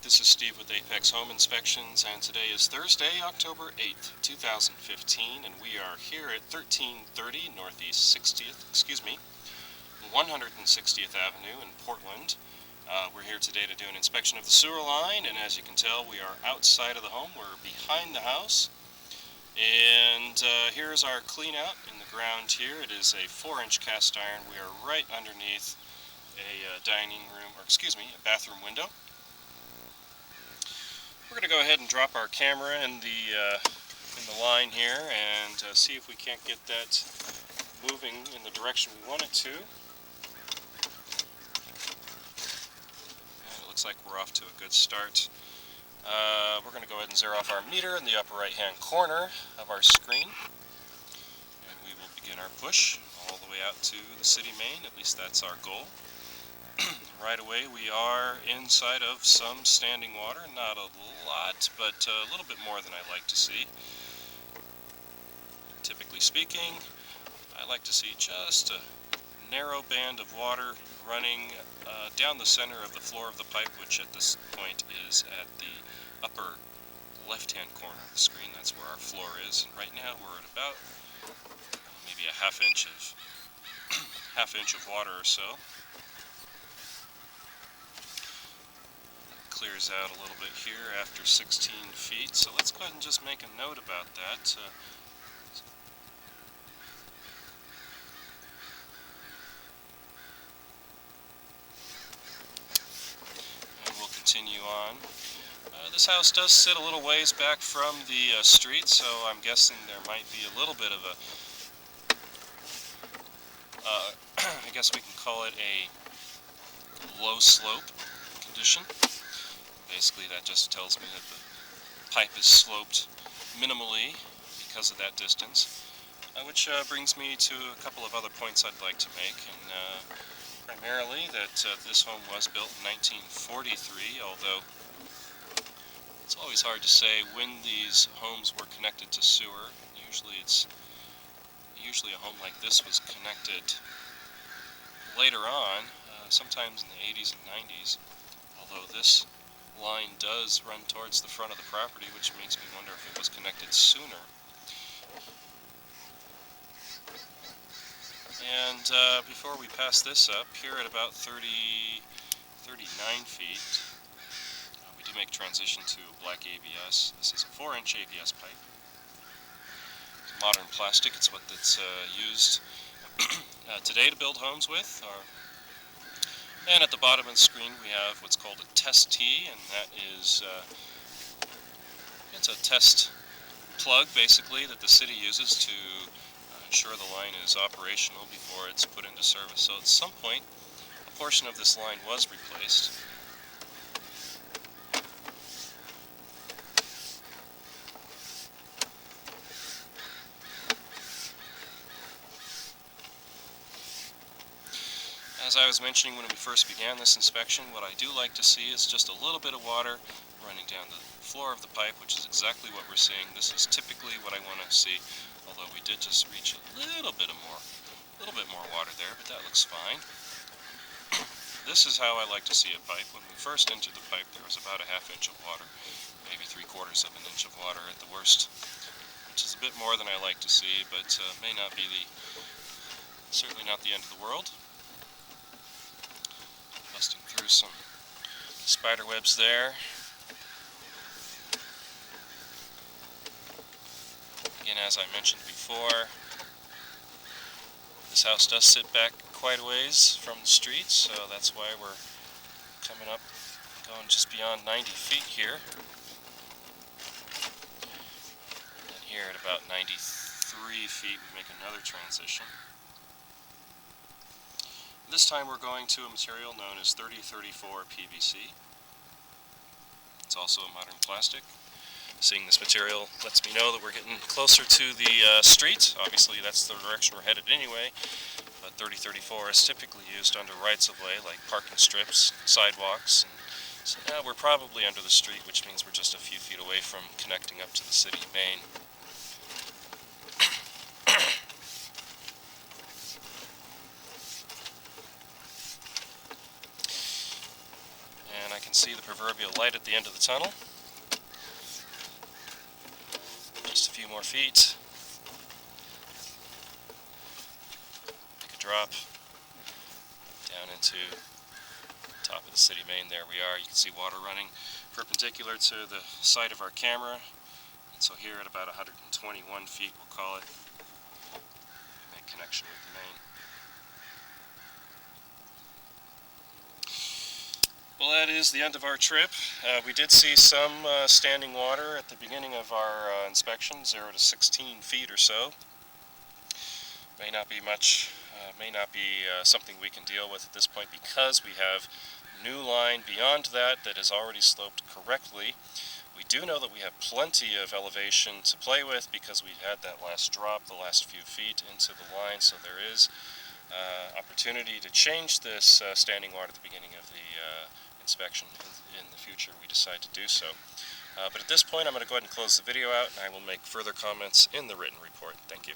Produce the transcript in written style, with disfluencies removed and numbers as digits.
Alright, this is Steve with Apex Home Inspections, and today is Thursday, October 8th, 2015, and we are here at 1330 Northeast 160th Avenue in Portland. We're here today to do an inspection of the sewer line, and as you can tell, we are outside of the home. We're behind the house, and here's our clean out in the ground here. It is a 4-inch cast iron. We are right underneath a a bathroom window. We're going to go ahead and drop our camera in the line here and see if we can't get that moving in the direction we want it to. And it looks like we're off to a good start. We're going to go ahead and zero off our meter in the upper right hand corner of our screen. And we will begin our push all the way out to the city main. At least that's our goal. Right away we are inside of some standing water, not a lot, but a little bit more than I like to see. Typically speaking, I like to see just a narrow band of water running down the center of the floor of the pipe, which at this point is at the upper left-hand corner of the screen. That's where our floor is, and right now we're at about maybe a half inch of water or so. Clears out a little bit here after 16 feet, so let's go ahead and just make a note about that. And we'll continue on. This house does sit a little ways back from the street, so I'm guessing there might be a little bit of a, I guess we can call it a low slope condition. Basically, that just tells me that the pipe is sloped minimally because of that distance, which brings me to a couple of other points I'd like to make, and primarily that this home was built in 1943, although it's always hard to say when these homes were connected to sewer. Usually a home like this was connected later on, sometimes in the 80s and 90s, although this line does run towards the front of the property, which makes me wonder if it was connected sooner. And before we pass this up, here at about 39 feet, we do make transition to black ABS. This is a 4-inch ABS pipe. It's modern plastic. It's what that's used today to build homes with. And at the bottom of the screen we have what's called a test tee, and that is it's a test plug basically that the city uses to ensure the line is operational before it's put into service. So at some point a portion of this line was replaced. As I was mentioning when we first began this inspection, what I do like to see is just a little bit of water running down the floor of the pipe, which is exactly what we're seeing. This is typically what I want to see, although we did just reach a little bit more water there, but that looks fine. This is how I like to see a pipe. When we first entered the pipe, there was about a half inch of water, maybe 3/4 of an inch of water at the worst, which is a bit more than I like to see, but may not be certainly not the end of the world. Busting through some spider webs there. Again, as I mentioned before, this house does sit back quite a ways from the street, so that's why we're going just beyond 90 feet here. And here at about 93 feet we make another transition. This time we're going to a material known as 3034 PVC. It's also a modern plastic. Seeing this material lets me know that we're getting closer to the street. Obviously that's the direction we're headed anyway, but 3034 is typically used under rights-of-way like parking strips, sidewalks, and so now we're probably under the street, which means we're just a few feet away from connecting up to the city main. can see the proverbial light at the end of the tunnel. Just a few more feet. Make a drop down into the top of the city main. There we are. You can see water running perpendicular to the side of our camera. And so here at about 121 feet, we'll call it, we make connection with the main. Well, that is the end of our trip. We did see some standing water at the beginning of our inspection, 0 to 16 feet or so. May not be much, may not be something we can deal with at this point because we have new line beyond that that is already sloped correctly. We do know that we have plenty of elevation to play with because we had that last drop, the last few feet into the line, so there is opportunity to change this standing water at the beginning of the inspection in the future. We decide to do so. But at this point I'm going to go ahead and close the video out, and I will make further comments in the written report. Thank you.